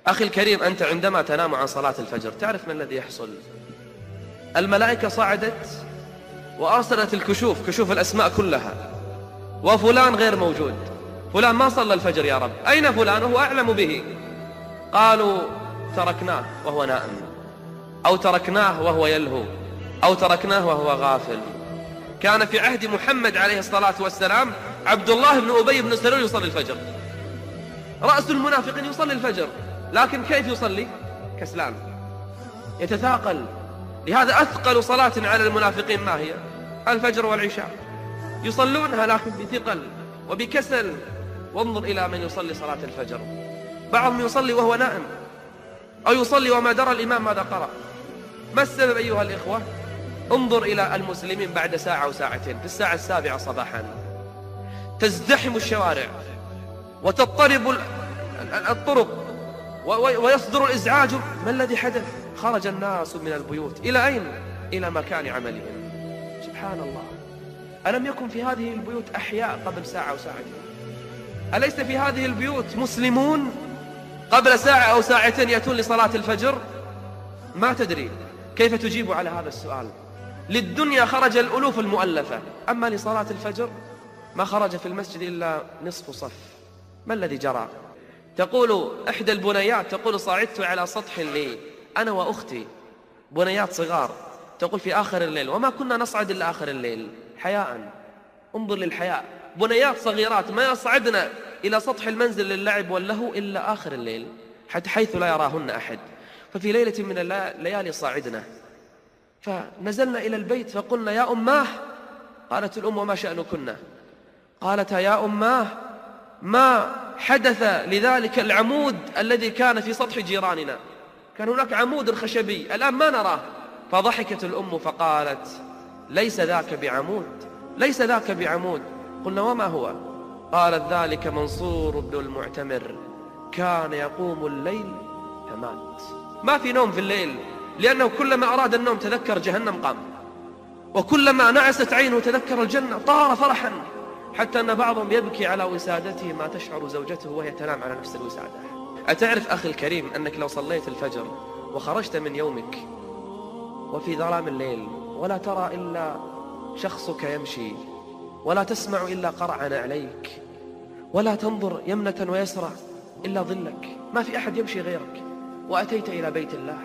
أخي الكريم، أنت عندما تنام عن صلاة الفجر تعرف ما الذي يحصل؟ الملائكة صعدت وأرسلت الكشوف، كشوف الأسماء كلها، وفلان غير موجود، فلان ما صلى الفجر يا رب، أين فلان؟ وهو أعلم به. قالوا تركناه وهو نائم، أو تركناه وهو يلهو، أو تركناه وهو غافل. كان في عهد محمد عليه الصلاة والسلام عبد الله بن أبي بن سلول يصلي الفجر، رأس المنافقين يصلي الفجر، لكن كيف يصلي؟ كسلان، يتثاقل. لهذا أثقل صلاة على المنافقين ما هي؟ الفجر والعشاء، يصلونها لكن بثقل وبكسل. وانظر إلى من يصلي صلاة الفجر، بعضهم يصلي وهو نائم، أو يصلي وما درى الإمام ماذا قرأ. ما السبب أيها الإخوة؟ انظر إلى المسلمين بعد ساعة أو ساعتين، في الساعة 7 صباحا تزدحم الشوارع وتضطرب الطرق ويصدر الإزعاج. ما الذي حدث؟ خرج الناس من البيوت إلى أين؟ إلى مكان عملهم. سبحان الله، ألم يكن في هذه البيوت أحياء قبل ساعة أو ساعتين؟ أليس في هذه البيوت مسلمون قبل ساعة أو ساعتين يأتون لصلاة الفجر؟ ما تدري كيف تجيب على هذا السؤال. للدنيا خرج الألوف المؤلفة، أما لصلاة الفجر ما خرج في المسجد إلا نصف صف. ما الذي جرى؟ تقول إحدى البنيات، تقول صعدت على سطح لي أنا وأختي، بنيات صغار، تقول في آخر الليل، وما كنا نصعد إلا آخر الليل حياء. انظر للحياء، بنيات صغيرات ما يصعدنا إلى سطح المنزل للعب واللهو إلا آخر الليل، حتى حيث لا يراهن أحد. ففي ليلة من الليالي صعدنا، فنزلنا إلى البيت فقلنا يا أماه. قالت الأم وما شأنكن؟ قالتا يا أماه ما حدث لذلك العمود الذي كان في سطح جيراننا، كان هناك عمود خشبي الآن ما نراه. فضحكت الأم فقالت ليس ذاك بعمود، ليس ذاك بعمود. قلنا وما هو؟ قالت ذلك منصور بن المعتمر كان يقوم الليل فمات. ما في نوم في الليل، لأنه كلما أراد النوم تذكر جهنم قام، وكلما نعست عينه تذكر الجنة طار فرحا، حتى أن بعضهم يبكي على وسادته ما تشعر زوجته وهي تنام على نفس الوسادة. أتعرف أخي الكريم أنك لو صليت الفجر وخرجت من يومك وفي ظلام الليل ولا ترى إلا شخصك يمشي، ولا تسمع إلا قرعا عليك، ولا تنظر يمنة ويسرى إلا ظلك، ما في أحد يمشي غيرك، وأتيت إلى بيت الله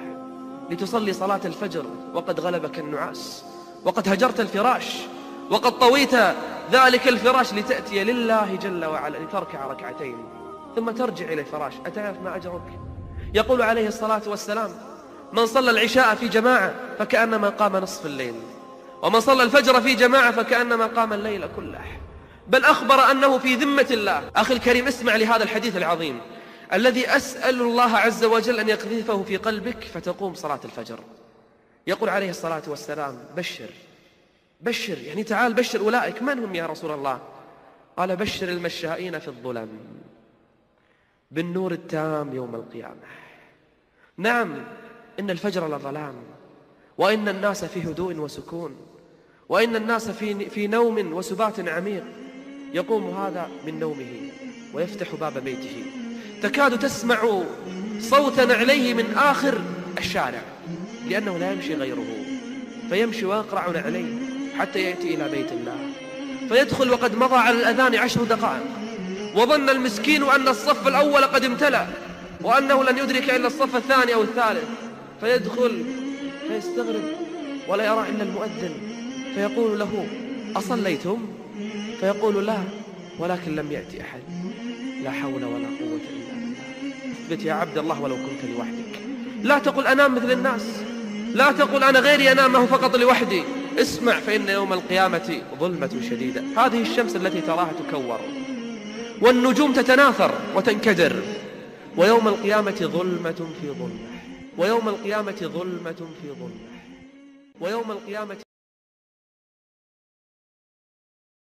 لتصلي صلاة الفجر وقد غلبك النعاس، وقد هجرت الفراش، وقد طويت ذلك الفراش لتأتي لله جل وعلا لتركع ركعتين ثم ترجع إلى الفراش، أتعرف ما أجرك؟ يقول عليه الصلاة والسلام من صلى العشاء في جماعة فكأنما قام نصف الليل، ومن صلى الفجر في جماعة فكأنما قام الليل كله. بل أخبر أنه في ذمة الله. أخي الكريم، اسمع لهذا الحديث العظيم الذي أسأل الله عز وجل أن يقذفه في قلبك فتقوم صلاة الفجر. يقول عليه الصلاة والسلام بشر، بشر يعني تعال بشر أولئك. من هم يا رسول الله؟ قال بشر المشائين في الظلم بالنور التام يوم القيامة. نعم، إن الفجر لظلام، وإن الناس في هدوء وسكون، وإن الناس في نوم وسبات عميق. يقوم هذا من نومه ويفتح باب بيته، تكاد تسمع صوتا عليه من آخر الشارع، لأنه لا يمشي غيره، فيمشي ويقرع عليه حتى يأتي إلى بيت الله، فيدخل وقد مضى على الأذان 10 دقائق، وظن المسكين أن الصف الأول قد امتلأ وأنه لن يدرك إلا الصف الثاني أو الثالث، فيدخل فيستغرب ولا يرى إلا المؤذن، فيقول له أصليتم؟ فيقول لا، ولكن لم يأتي أحد. لا حول ولا قوة إلا بالله. اثبت يا عبد الله ولو كنت لوحدك، لا تقل أنام مثل الناس، لا تقل أنا غيري أنامه فقط لوحدي. اسمع، فإن يوم القيامة ظلمة شديدة. هذه الشمس التي تراها تكور والنجوم تتناثر وتنكدر، ويوم القيامة ظلمة في ظلمة، ويوم القيامة ظلمة في ظلمة، ويوم القيامة